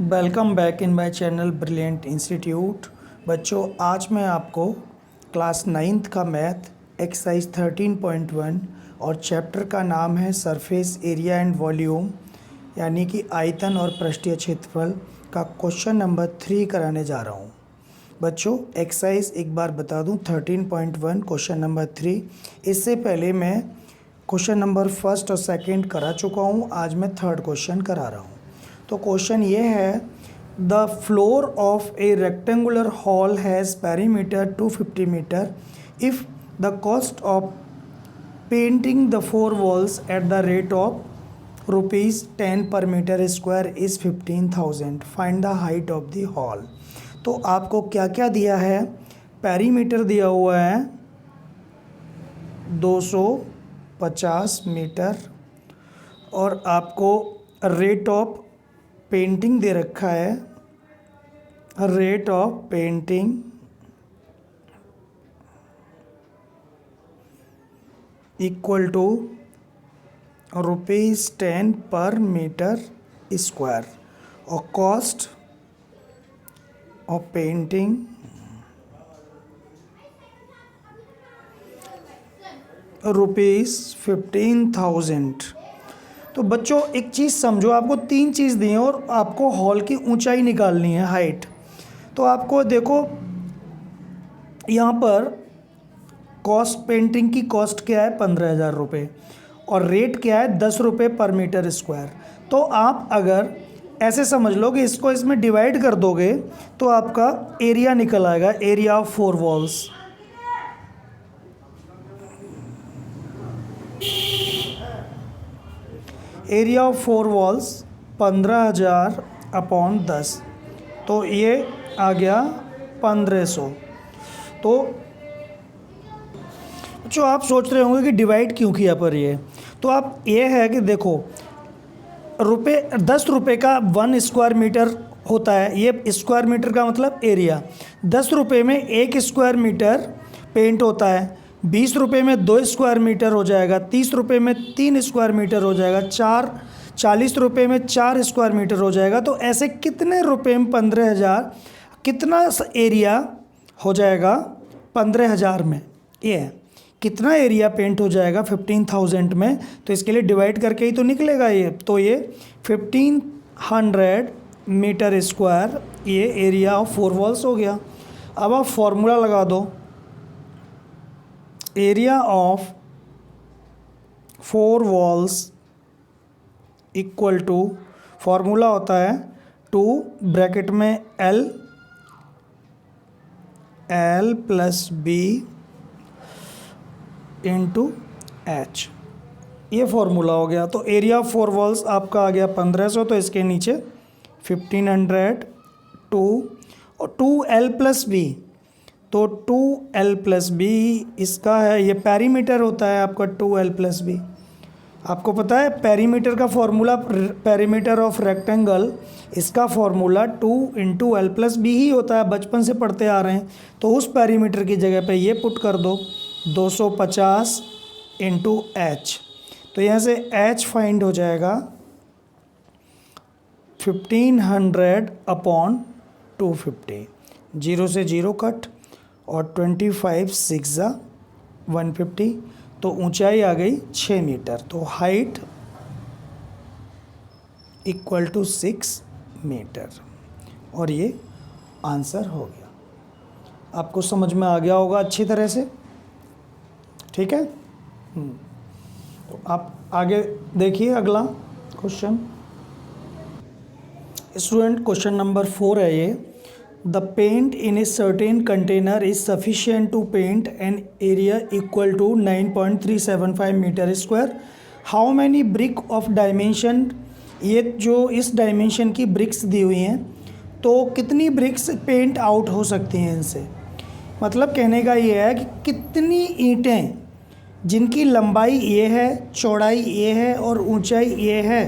Welcome back in my channel brilliant institute. बच्चों, आज मैं आपको क्लास 9th का मैथ एक्सरसाइज 13.1 और चैप्टर का नाम है सरफेस एरिया एंड वॉल्यूम, यानी कि आयतन और पृष्ठीय क्षेत्रफल का क्वेश्चन नंबर 3 कराने जा रहा हूँ। बच्चों, एक्सरसाइज एक बार बता दूँ 13.1 क्वेश्चन नंबर 3। इससे पहले मैं क्वेश्चन नंबर फर्स्ट और सेकंड करा चुका हूँ। आज मैं थर्ड क्वेश्चन करा रहा हूँ। तो क्वेश्चन ये है, the floor of a rectangular hall has perimeter 250 metre if the cost of painting the 4 walls at the rate of ₹10 per metre square is 15,000। Find the height of the hall. तो आपको क्या क्या दिया है? Perimeter दिया हुआ है 250 metre और आपको रेट ऑफ पेंटिंग दे रखा है, rate of painting equal to ₹10 per metre square और कॉस्ट ऑफ पेंटिंग ₹15,000। तो बच्चों एक चीज़ समझो, आपको 3 चीज़ दी हैं और आपको हॉल की ऊंचाई निकालनी है, हाइट। तो आपको देखो यहाँ पर कॉस्ट, पेंटिंग की कॉस्ट क्या है? 15,000 रुपये और रेट क्या है? 10 रुपये पर मीटर स्क्वायर। तो आप अगर ऐसे समझ लो कि इसको इसमें डिवाइड कर दोगे तो आपका एरिया निकल आएगा, area of 4 walls. Area of 4 walls 15,000 upon 10, तो ये आ गया 1500। तो जो आप सोच रहे होंगे कि डिवाइड क्यों किया पर ये, तो आप ये है कि देखो 10 रुपये का 1 स्क्वायर मीटर होता है। ये स्क्वायर मीटर का मतलब एरिया। 10 रुपये में 1 स्क्वायर मीटर पेंट होता है। 20 रुपये में 2 स्क्वायर मीटर हो जाएगा। 30 रुपये में 3 स्क्वायर मीटर हो जाएगा। 40 रुपये में 4 स्क्वायर मीटर हो जाएगा। तो ऐसे कितने रुपये में 15,000, कितना एरिया हो जाएगा 15,000 में? ये है कितना एरिया पेंट हो जाएगा 15,000 में। तो इसके लिए डिवाइड करके ही तो निकलेगा ये। तो ये 1500 मीटर स्क्वायर ये एरिया ऑफ 4 वॉल्स हो गया। अब आप फॉर्मूला लगा दो, area of 4 walls equal to, formula होता है 2 ब्रैकेट में L plus B into H, ये फॉर्मूला हो गया। तो एरिया ऑफ 4 वॉल्स आपका आ गया 1500, तो इसके नीचे 1500 2 और 2L प्लस B, तो 2L प्लस B इसका है, ये पेरीमीटर होता है आपका 2L प्लस B। आपको पता है पेरीमीटर का फॉर्मूला, पेरीमीटर ऑफ रेक्टेंगल, इसका formula 2 into L plus B ही होता है, बचपन से पढ़ते आ रहे हैं। तो उस पेरीमीटर की जगह पे ये पुट कर दो 250 इंटू H। तो यहाँ से H फाइंड हो जाएगा 1500 अपॉन 250, 0 से 0 कट और 25 6 150। तो ऊंचाई आ गई 6 मीटर। तो हाइट इक्वल टू 6 मीटर और ये आंसर हो गया। आपको समझ में आ गया होगा अच्छी तरह से, ठीक है। तो आप आगे देखिए अगला क्वेश्चन। स्टूडेंट क्वेश्चन नंबर 4 है ये, the paint in a certain container is sufficient to paint an area equal to 9.375 metre square. How many brick of dimension, ये जो इस डायमेंशन की ब्रिक्स दी हुई हैं, तो कितनी ब्रिक्स पेंट आउट हो सकती हैं इनसे। मतलब कहने का ये है कि कितनी ईंटें जिनकी लंबाई ये है, चौड़ाई ये है और ऊंचाई ये है,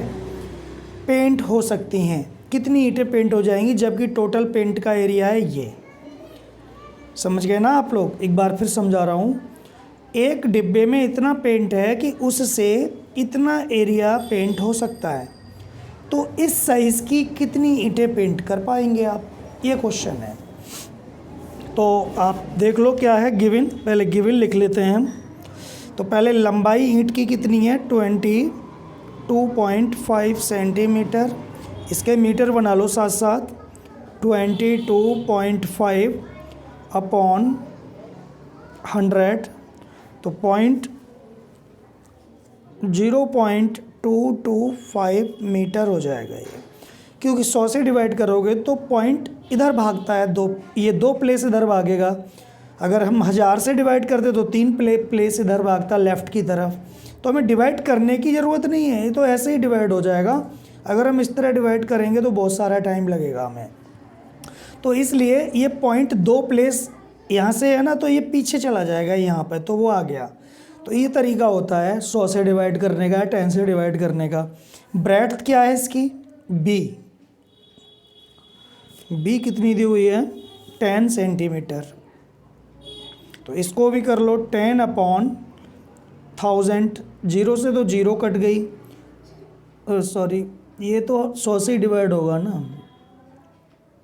पेंट हो सकती हैं। कितनी ईंटें पेंट हो जाएंगी, जबकि टोटल पेंट का एरिया है ये। समझ गए ना आप लोग? एक बार फिर समझा रहा हूँ। एक डिब्बे में इतना पेंट है कि उससे इतना एरिया पेंट हो सकता है। तो इस साइज़ की कितनी ईंटें पेंट कर पाएंगे आप, ये क्वेश्चन है। तो आप देख लो क्या है गिवन, पहले गिवन लिख लेते हैं हम। तो पहले लंबाई ईंट की कितनी है 22.5 सेंटीमीटर, इसके मीटर बना लो साथ साथ, 22.5 अपॉन 100, तो 0.225 मीटर हो जाएगा ये, क्योंकि 100 से डिवाइड करोगे तो पॉइंट इधर भागता है, ये दो प्लेस इधर भागेगा। अगर हम 1000 से डिवाइड करते तो 3 प्लेस इधर भागता लेफ़्ट की तरफ। तो हमें डिवाइड करने की ज़रूरत नहीं है, ये तो ऐसे ही डिवाइड हो जाएगा। अगर हम इस तरह डिवाइड करेंगे तो बहुत सारा टाइम लगेगा हमें। तो इसलिए ये पॉइंट 2 प्लेस यहाँ से है ना, तो ये पीछे चला जाएगा यहाँ पे, तो वो आ गया। तो ये तरीका होता है 100 से डिवाइड करने का, 10 से डिवाइड करने का। ब्रेड्थ क्या है इसकी बी कितनी दी हुई है 10 सेंटीमीटर, तो इसको भी कर लो 10 अपॉन 1000, 0 से तो 0 कट गई, सॉरी ये तो 100 से डिवाइड होगा ना,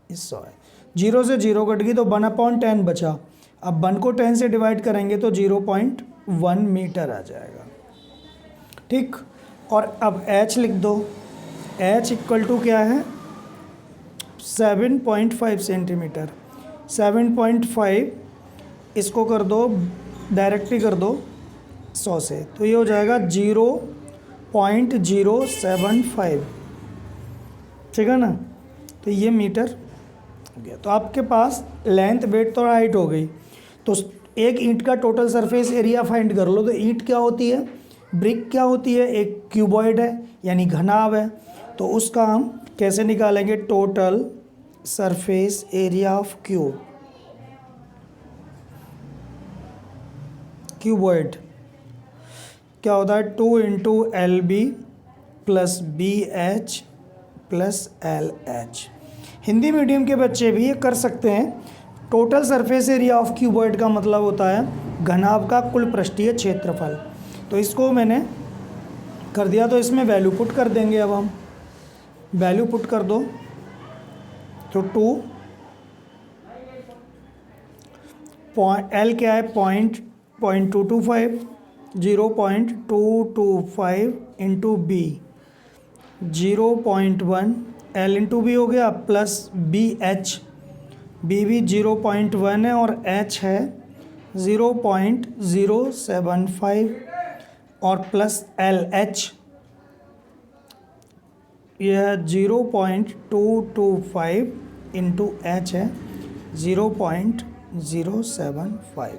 इस 100 है, 0 से 0 कट गई तो 1/10 बचा। अब 1 को 10 से डिवाइड करेंगे तो 0.1 मीटर आ जाएगा, ठीक। और अब h लिख दो, h इक्वल टू क्या है 7.5 सेंटीमीटर, 7.5 इसको कर दो डायरेक्टली कर दो 100 से, तो ये हो जाएगा 0.075, ठीक है ना। तो ये मीटर हो गया। तो आपके पास लेंथ, वेट और हाइट हो गई। तो एक ईंट का टोटल सरफेस एरिया फाइंड कर लो। तो ईंट क्या होती है, ब्रिक क्या होती है, एक क्यूबॉइड है यानी घनाभ है। तो उसका हम कैसे निकालेंगे, total surface area of cuboid क्या होता है 2 into LB plus BH plus LH। Hindi medium के बच्चे भी ये कर सकते हैं। Total surface area of cuboid का मतलब होता है घनाभ का कुल पृष्ठीय क्षेत्रफल। तो इसको मैंने कर दिया, तो इसमें वैल्यू पुट कर देंगे। अब हम वैल्यू पुट कर दो, तो 2 L क्या है 0.225, 0.225 into B 0.1, L into B हो गया, प्लस BH, B भी 0.1 है और H है 0.075 और प्लस LH यह है 0.225 इंटू H है 0.075।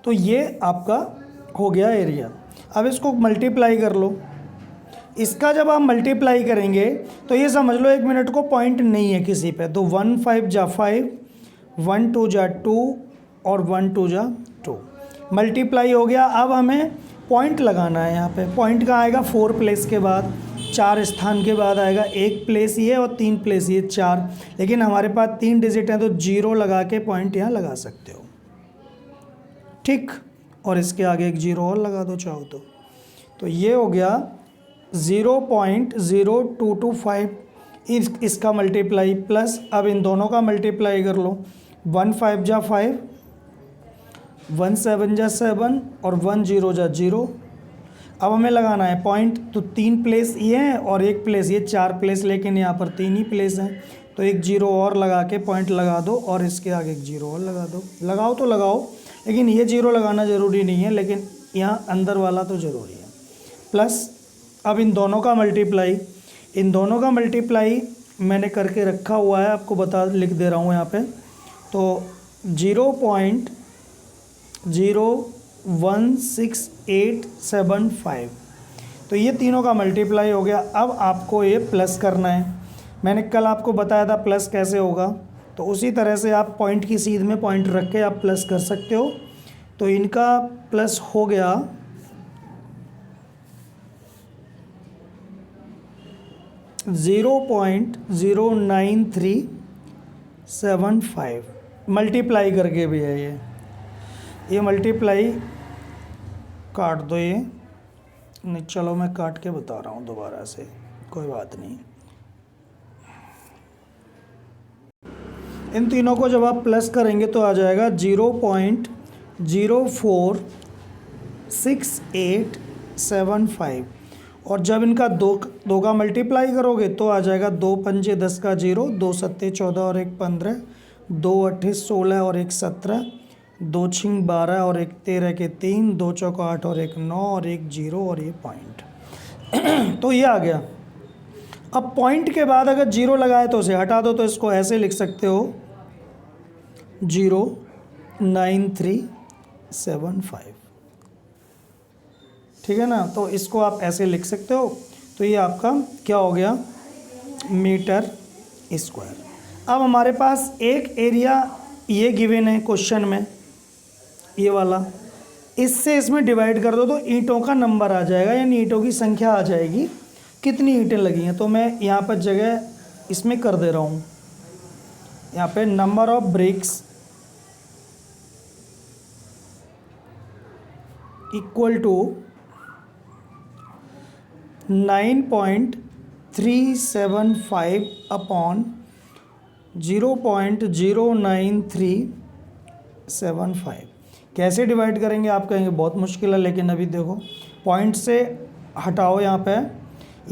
तो ये आपका हो गया एरिया। अब इसको मल्टीप्लाई कर लो। इसका जब आप मल्टीप्लाई करेंगे तो ये समझ लो 1 मिनट को पॉइंट नहीं है किसी पे, तो 1 5 जा 5, 1 2 जा 2 और 1 2 जा 2, मल्टीप्लाई हो गया। अब हमें पॉइंट लगाना है यहाँ पे। पॉइंट कहाँ आएगा 4 प्लेस के बाद, 4 स्थान के बाद आएगा। 1 प्लेस ये और 3 प्लेस ये 4, लेकिन हमारे पास 3 डिजिट हैं तो 0 लगा के पॉइंट यहाँ लगा सकते हो, ठीक। और इसके आगे एक 0 और लगा दो चाहो तो ये हो गया 0.0225। इसका मल्टीप्लाई प्लस अब इन दोनों का मल्टीप्लाई कर लो। 1 5 जा 5, 1 7 जा 7 और 1 0 जा 0। अब हमें लगाना है पॉइंट। तो 3 प्लेस ये हैं और 1 प्लेस ये, 4 प्लेस, लेकिन यहाँ पर 3 ही प्लेस हैं। तो एक 0 और लगा के पॉइंट लगा दो और इसके आगे एक 0 और लगा दो। लगाओ तो लगाओ, लेकिन ये 0 लगाना ज़रूरी नहीं है, लेकिन यहाँ अंदर वाला तो ज़रूरी है। प्लस अब इन दोनों का मल्टीप्लाई मैंने करके रखा हुआ है, आपको लिख दे रहा हूँ यहाँ पे। तो 0.01685, तो ये तीनों का मल्टीप्लाई हो गया। अब आपको ये प्लस करना है। मैंने कल आपको बताया था प्लस कैसे होगा, तो उसी तरह से आप पॉइंट की सीध में पॉइंट रख के आप प्लस कर सकते हो। तो इनका प्लस हो गया 0.09375, मल्टीप्लाई करके भी है ये मल्टीप्लाई काट दो, ये नहीं, चलो मैं काट के बता रहा हूँ दोबारा से, कोई बात नहीं। इन तीनों को जब आप प्लस करेंगे तो आ जाएगा 0.046875, और जब इनका दो का मल्टीप्लाई करोगे तो आ जाएगा 2 पंजे 10 का 0, 2 सत्ते 14 और 1 15, 2 अट्ठे 16 और 1 17, 2 छिंग 12 और 1 13 के 3, 2 चौका 8 और 1 9 और 1 0 और ये पॉइंट। तो ये आ गया। अब पॉइंट के बाद अगर 0 लगाए तो उसे हटा दो, तो इसको ऐसे लिख सकते हो 09375, ठीक है ना। तो इसको आप ऐसे लिख सकते हो। तो ये आपका क्या हो गया, मीटर स्क्वायर। अब हमारे पास एक एरिया ये गिवन है क्वेश्चन में, ये वाला, इससे इसमें डिवाइड कर दो तो ईंटों का नंबर आ जाएगा, यानी ईंटों की संख्या आ जाएगी, कितनी ईंटें लगी हैं। तो मैं यहाँ पर जगह इसमें कर दे रहा हूँ, यहाँ पे number of bricks equal to 9.375 upon 0.09375। कैसे डिवाइड करेंगे आप कहेंगे बहुत मुश्किल है, लेकिन अभी देखो, पॉइंट से हटाओ, यहाँ पे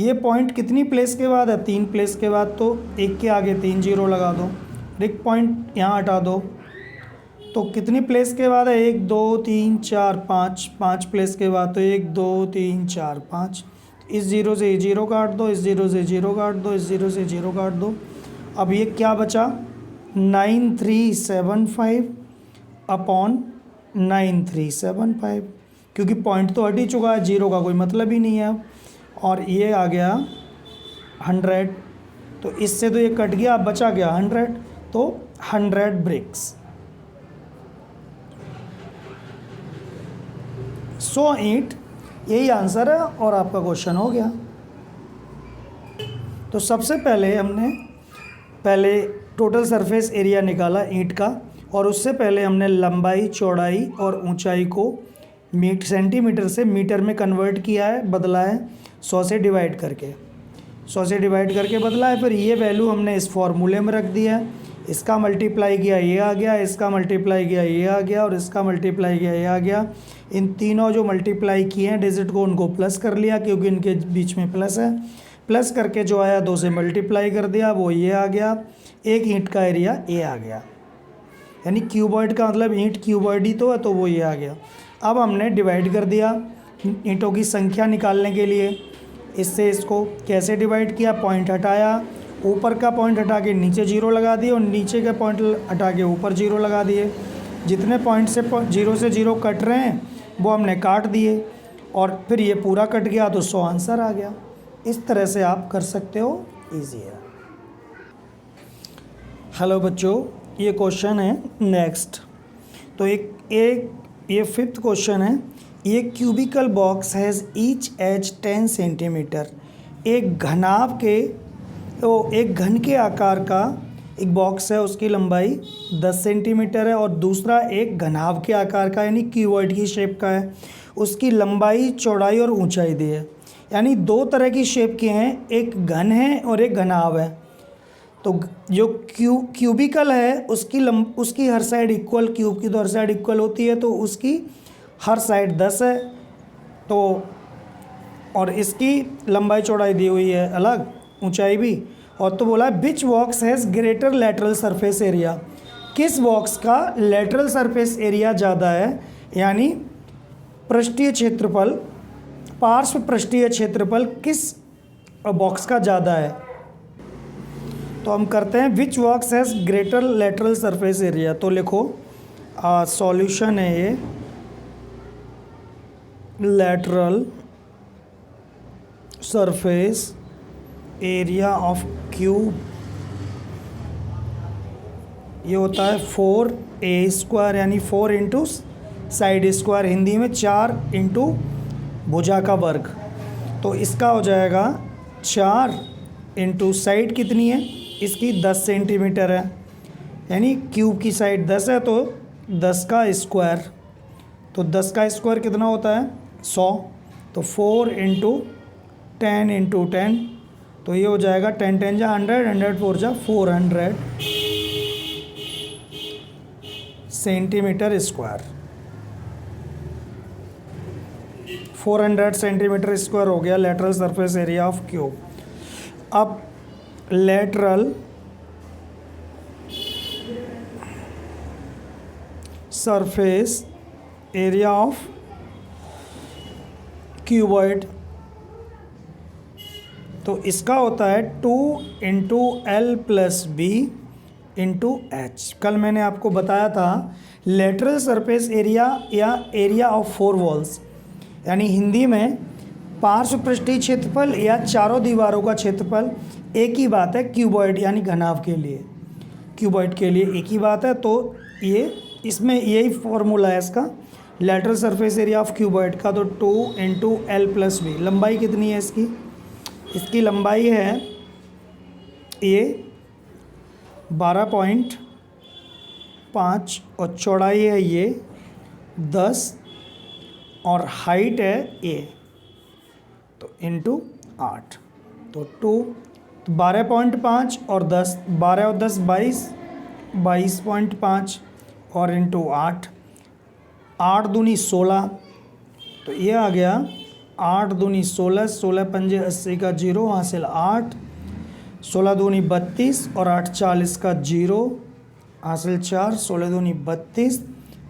ये पॉइंट कितनी प्लेस के बाद है, 3 प्लेस के बाद, तो एक के आगे 3 0 लगा दो। एक पॉइंट यहाँ हटा दो तो कितनी प्लेस के बाद है, 1 2 3 4 5, 5 प्लेस के बाद, तो 1 2 3 4 5। इस 0 से 0 काट दो, इस 0 से 0 काट दो, इस 0 से 0 काट दो। अब ये क्या बचा, 9375 अपॉन 9375, क्योंकि पॉइंट तो हट ही चुका है, 0 का कोई मतलब ही नहीं है। और ये आ गया 100, तो इससे तो ये कट गया, अब बचा गया 100, तो 100 ब्रिक्स। 100 ईंट, यही आंसर है और आपका क्वेश्चन हो गया। तो सबसे पहले हमने टोटल सरफेस एरिया निकाला ईंट का, और उससे पहले हमने लंबाई, चौड़ाई और ऊंचाई को सेंटीमीटर से मीटर में कन्वर्ट किया है, बदला है 100 से डिवाइड करके, 100 से डिवाइड करके बदला है। फिर ये वैल्यू हमने इस फॉर्मूले में रख दिया है, इसका मल्टीप्लाई किया ये आ गया, इसका मल्टीप्लाई किया ये आ गया, और इसका मल्टीप्लाई किया ये आ गया। इन तीनों जो मल्टीप्लाई किए हैं डिजिट को, उनको प्लस कर लिया, क्योंकि इनके बीच में प्लस है। प्लस करके जो आया 2 से मल्टीप्लाई कर दिया, वो ये आ गया। एक ईंट का एरिया ये आ गया, यानी क्यूबॉइड का मतलब ईंट क्यूबॉइड ही तो है, तो वो ये आ गया। अब हमने डिवाइड कर दिया ईंटों की संख्या निकालने के लिए। इससे इसको कैसे डिवाइड किया, पॉइंट हटाया, ऊपर का पॉइंट हटा के नीचे 0 लगा दिए, और नीचे का पॉइंट हटा के ऊपर 0 लगा दिए। जितने पॉइंट से 0 से 0 कट रहे हैं वो हमने काट दिए, और फिर ये पूरा कट गया तो 100 आंसर आ गया। इस तरह से आप कर सकते हो, ईजी है। हेलो बच्चों, ये क्वेश्चन है नेक्स्ट। तो ये 5th क्वेश्चन है। ये cubical box has each edge 10 centimetre. एक घन के आकार का एक बॉक्स है, उसकी लंबाई 10 सेंटीमीटर है, और दूसरा एक घनाभ के आकार का यानी क्यूबॉइड की शेप का है, उसकी लंबाई, चौड़ाई और ऊंचाई दी है। यानी 2 तरह की शेप के हैं, एक घन है और एक घनाभ है। तो जो क्यूबिकल है उसकी हर साइड इक्वल, क्यूब की तो हर साइड इक्वल होती है, तो उसकी हर साइड 10 है। तो और इसकी लंबाई चौड़ाई दी हुई है अलग, ऊंचाई भी। और तो बोला विच box has greater lateral surface area, किस बॉक्स का लेटरल सरफेस एरिया ज़्यादा है, यानी पृष्ठीय क्षेत्रफल, पार्श्व पृष्ठीय क्षेत्रफल किस बॉक्स का ज़्यादा है। तो हम करते हैं विच box has greater lateral surface area. तो लिखो सॉल्यूशन है ये, lateral surface area of cube, ये होता है 4a² यानी 4 इंटू साइड स्क्वायर, हिंदी में 4 इंटू भुजा का वर्ग। तो इसका हो जाएगा 4 इंटू साइड कितनी है इसकी, 10 सेंटीमीटर है, यानी क्यूब की साइड 10 है, तो 10 का स्क्वायर। तो 10 का स्क्वायर कितना होता है, 100। तो 4 इंटू 10 इंटू 10, तो ये हो जाएगा 10 10 जा 100, 100 4 जा 400 सेंटीमीटर स्क्वायर। 400 सेंटीमीटर स्क्वायर हो गया lateral surface area of cube. अब lateral surface area of cuboid, तो इसका होता है 2 into L plus B into H. कल मैंने आपको बताया था लेटरल सरफेस एरिया या एरिया ऑफ 4 वॉल्स, यानी हिंदी में पार्श्व पृष्ठीय क्षेत्रफल या चारों दीवारों का क्षेत्रफल एक ही बात है क्यूबॉइड यानी घनाभ के लिए, क्यूबॉइड के लिए एक ही बात है। तो ये इसमें यही फॉर्मूला है इसका, lateral surface area of cuboid का, तो 2 इंटू एल प्लस बी। लंबाई कितनी है इसकी? इसकी लंबाई है ये 12.5 और चौड़ाई है ये 10 और हाइट है ए, तो इंटू 8, तो 12.5 और 10, 12 और 10 22, 22.5 और इंटू 8, 8 दूनी 16, तो ये आ गया 8 दूनी 16, 16 पंजे 80 का 0 हासिल 8, 16 दूनी 32 और 8 40 का 0 हासिल 4, 16 दूनी 32,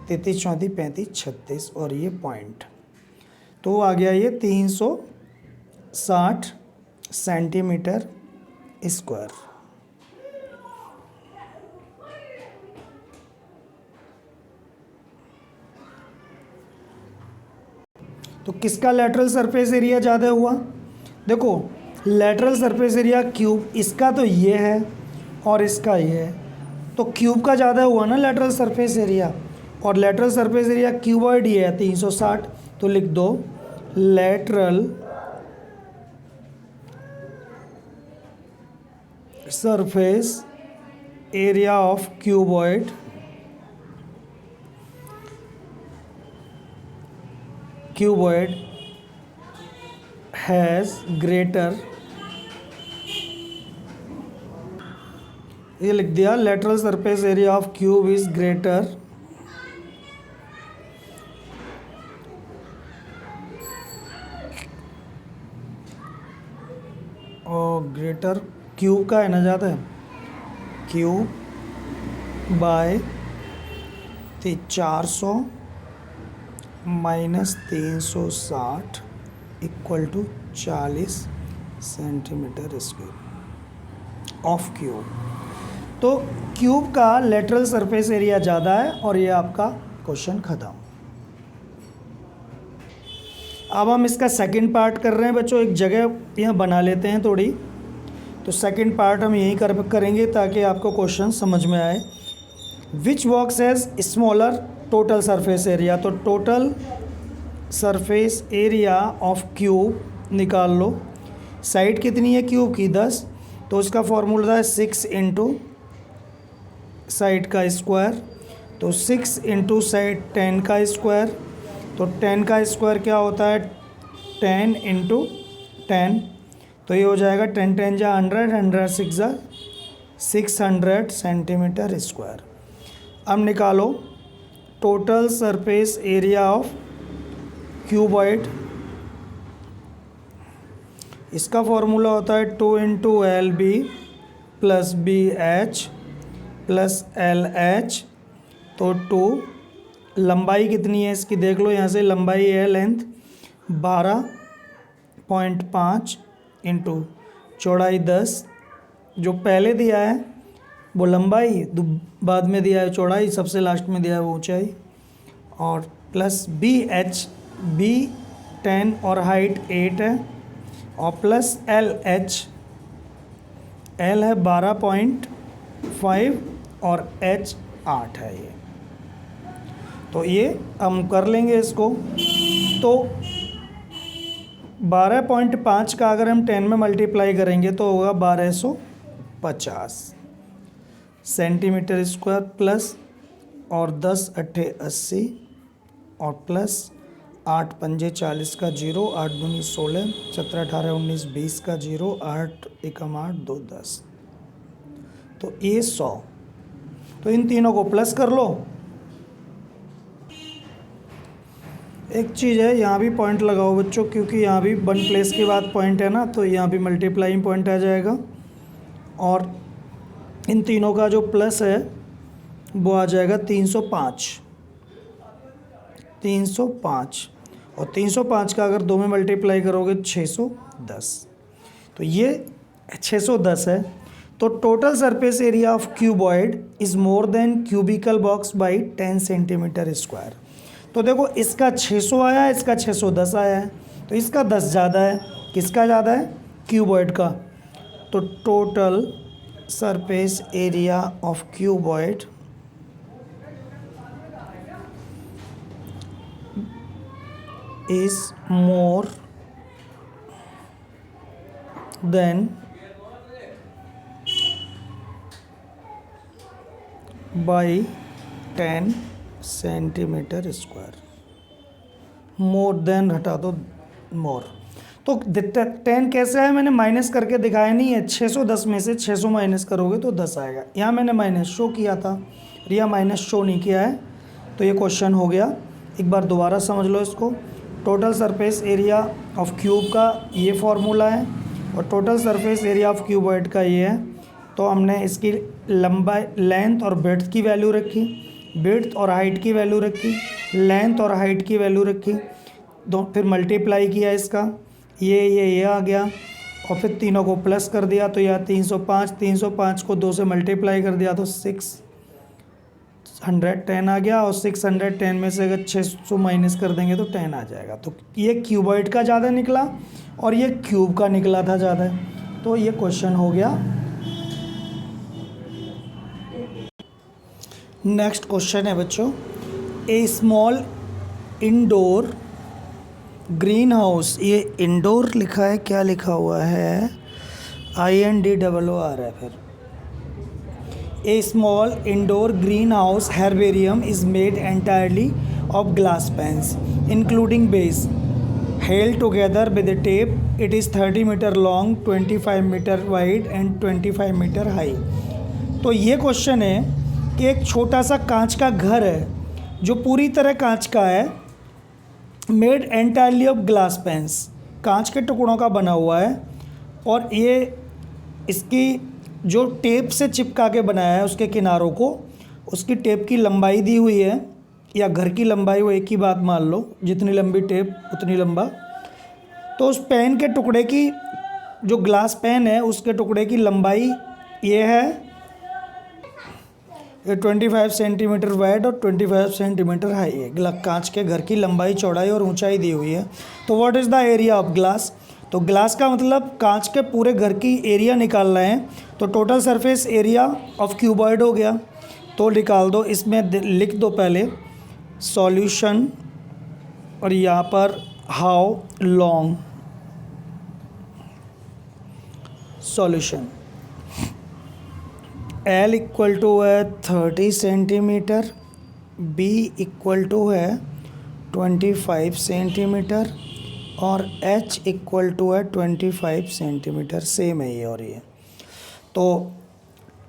33 34 35 36 और ये पॉइंट, तो आ गया ये 360 सेंटीमीटर स्क्वायर। तो किसका लेटरल सरफेस एरिया ज़्यादा हुआ? देखो लेटरल सरफेस एरिया क्यूब, इसका तो ये है और इसका ये है, तो क्यूब का ज़्यादा हुआ ना लेटरल सरफेस एरिया, और लेटरल सरफेस एरिया क्यूबॉइड ये है 360, तो लिख दो lateral surface area of cuboid has greater, ये लिख दिया lateral surface area of cube is greater और ग्रेटर क्यूब का है ना ज़्यादा है, cube by 400 minus 360 equal to 40 centimetre square of cube. तो क्यूब का लेटरल सरफेस एरिया ज़्यादा है और ये आपका क्वेश्चन ख़त्म। अब हम इसका सेकंड पार्ट कर रहे हैं बच्चों, एक जगह यहाँ बना लेते हैं थोड़ी, तो सेकंड पार्ट हम यहीं करेंगे ताकि आपको क्वेश्चन समझ में आए। Which box has smaller total surface area, तो total surface area of cube निकाल लो। साइड कितनी है क्यूब की? 10, तो इसका फॉर्मूला है 6 इंटू साइड का स्क्वायर, तो 6 इंटू साइड 10 का स्क्वायर, तो 10 का स्क्वायर क्या होता है? 10 इंटू 10, तो ये हो जाएगा 10 10 जा 100, 100 6 जा 600 सेंटीमीटर स्क्वायर। अब निकालो total surface area of cuboid, इसका फॉर्मूला होता है 2 into L B plus B H plus L H, तो 2, लंबाई कितनी है इसकी देख लो यहाँ से, लंबाई है लेंथ 12.5 इंटू चौड़ाई 10, जो पहले दिया है वो लंबाई, बाद में दिया है चौड़ाई, सबसे लास्ट में दिया है वो ऊंचाई, और प्लस बी एच, बी 10 और हाइट 8 है, और प्लस एल एच, एल है 12.5 और एच 8 है ये, तो ये हम कर लेंगे इसको। तो 12.5 का अगर हम 10 में मल्टीप्लाई करेंगे तो होगा 1250 सेंटीमीटर स्क्वायर, प्लस और 10 8 80 और प्लस 8 पंजे 40 का 0, 8 दूनी 16, 17 18 19 20 का 0, 8 एकम 8 2 10। तो ये 100। तो इन तीनों को प्लस कर लो। एक चीज़ है, यहाँ भी पॉइंट लगाओ बच्चों, क्योंकि यहाँ भी 1 प्लेस के बाद पॉइंट है ना, तो यहाँ भी मल्टीप्लाइंग पॉइंट आ जाएगा। और इन तीनों का जो प्लस है वो आ जाएगा 305। 305 और 305 का अगर 2 में मल्टीप्लाई करोगे 610। तो ये 610 है। तो total surface area of cuboid is more than cubical box by 10 centimetre square. तो देखो, इसका 600 आया है, इसका 610 आया है, तो इसका 10 ज़्यादा है। किसका ज़्यादा है? क्यूबॉइड का। तो total surface area of cuboid is more than by 10 centimetre square. More than हटा दो, मोर। तो 10 कैसे है, मैंने माइनस करके दिखाया नहीं है। 610 में से 600 माइनस करोगे तो 10 आएगा। यहाँ मैंने माइनस शो किया था, या माइनस शो नहीं किया है, तो ये क्वेश्चन हो गया। एक बार दोबारा समझ लो इसको। Total surface area of cube का ये फार्मूला है और total surface area of cuboid का ये है। तो हमने इसकी लंबाई, लेंथ और ब्रेड्थ की वैल्यू रखी, ब्रेड्थ और हाइट की वैल्यू रखी, लेंथ और हाइट की वैल्यू रखी, दो फिर मल्टीप्लाई किया इसका, ये आ गया, और फिर तीनों को प्लस कर दिया। तो यह 305 को 2 से मल्टीप्लाई कर दिया तो 610 आ गया। और 610 में से अगर 600 माइनस कर देंगे तो 10 आ जाएगा। तो ये क्यूबॉइड का ज़्यादा निकला और ये क्यूब का निकला था ज़्यादा। तो ये क्वेश्चन हो गया। नेक्स्ट क्वेश्चन है बच्चों, ए स्मॉल इंडोर ग्रीन हाउस। ये इंडोर लिखा है, क्या लिखा हुआ है? INDOOR है। फिर A small indoor greenhouse herbarium is made entirely of glass pans, including base. Held together with a tape, it is 30 meter long, 25 meter wide and 25 meter high. तो ये क्वेश्चन है कि एक छोटा सा कांच का घर है जो पूरी तरह कांच का है, made entirely of glass panes, कांच के टुकड़ों का बना हुआ है, और ये इसकी जो टेप से चिपका के बनाया है उसके किनारों को, उसकी टेप की लंबाई दी हुई है, या घर की लंबाई वो एक ही बात मान लो, जितनी लंबी टेप उतनी लंबा। तो उस पेन के टुकड़े की, जो ग्लास पेन है उसके टुकड़े की लंबाई ये है, ये 25 सेंटीमीटर वाइड और 25 सेंटीमीटर हाई है। कांच के घर की लंबाई, चौड़ाई और ऊंचाई दी हुई है। तो what is the area of glass? तो ग्लास का मतलब कांच के पूरे घर की एरिया निकाल रहे हैं। तो total surface area of cuboid हो गया, तो निकाल दो। इसमें लिख दो पहले सॉल्यूशन, और यहाँ पर how long solution. L equal to है 30 सेंटीमीटर, B इक्वल टू है 25 सेंटीमीटर और H इक्वल टू है 25 सेंटीमीटर। सेम है ये और ये। तो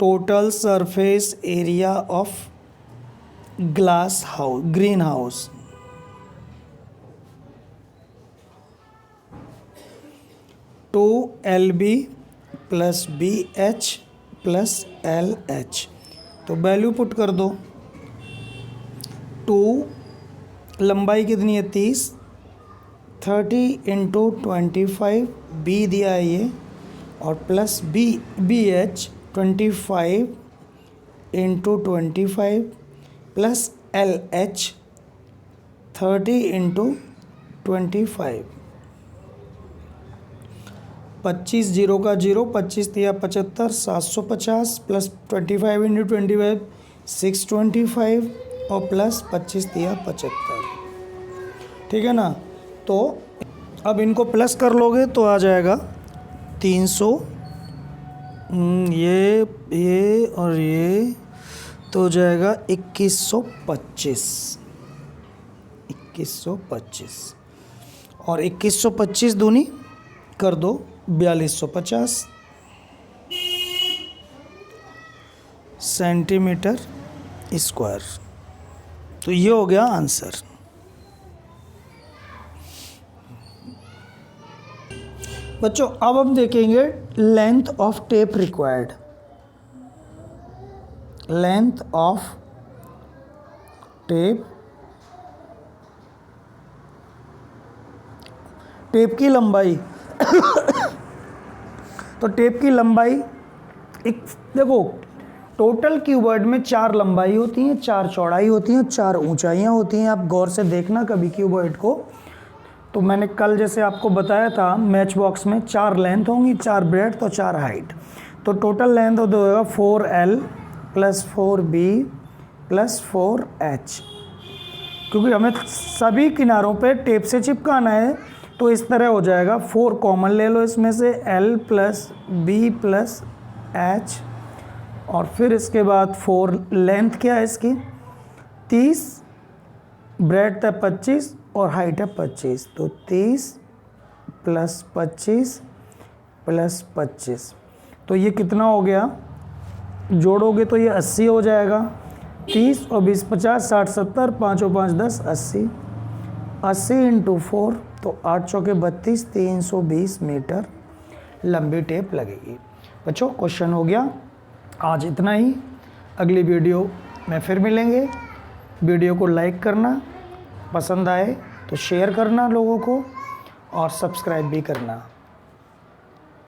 total surface area of glass house, green house, two LB plus BH plus LH। तो वैल्यू पुट कर दो। 2 लंबाई कितनी है 30, 30 इंटू 25, B दिया है ये, और plus BH 25 into 25 plus LH 30 into 25। 25 zero का जीरो, 25 दिया 75, 750 प्लस 25 इंटू 25 625 और प्लस 25 दिया 75। ठीक है ना? तो अब इनको प्लस कर लोगे तो आ जाएगा 300, ये और ये, तो हो जाएगा 2125। 2125 और 2125 दूनी कर दो 4250 सेंटीमीटर स्क्वायर। तो ये हो गया आंसर। बच्चों अब हम देखेंगे length of tape required. Length of tape, tape की लंबाई तो टेप की लंबाई एक देखो, टोटल क्यूबॉइड में 4 लंबाई होती हैं, 4 चौड़ाई होती हैं, 4 ऊंचाइयां होती हैं। आप गौर से देखना कभी क्यूबॉइड को। तो मैंने कल जैसे आपको बताया था मैच बॉक्स में 4 लेंथ होंगी, 4 ब्रेड्थ और 4 हाइट। तो टोटल लेंथ होगा 4L + 4B + 4H। क्योंकि हमें सभी किनारों पे टेप से चिपकाना है तो इस तरह हो जाएगा। 4 कॉमन ले लो इसमें से, L + B + H, और फिर इसके बाद 4 लेंथ क्या है इसकी 30, ब्रेड्थ है 25 और हाइट है 25। तो 30 + 25 + 25, तो ये कितना हो गया, जोड़ोगे तो ये 80 हो जाएगा। 30 और 20 50 60 70, 5 और 5 10 80, 80 × 4 तो 8 चौके 32, 320 मीटर लंबी टेप लगेगी। बच्चों क्वेश्चन हो गया। आज इतना ही, अगली वीडियो में फिर मिलेंगे। वीडियो को लाइक करना, पसंद आए तो शेयर करना लोगों को, और सब्सक्राइब भी करना।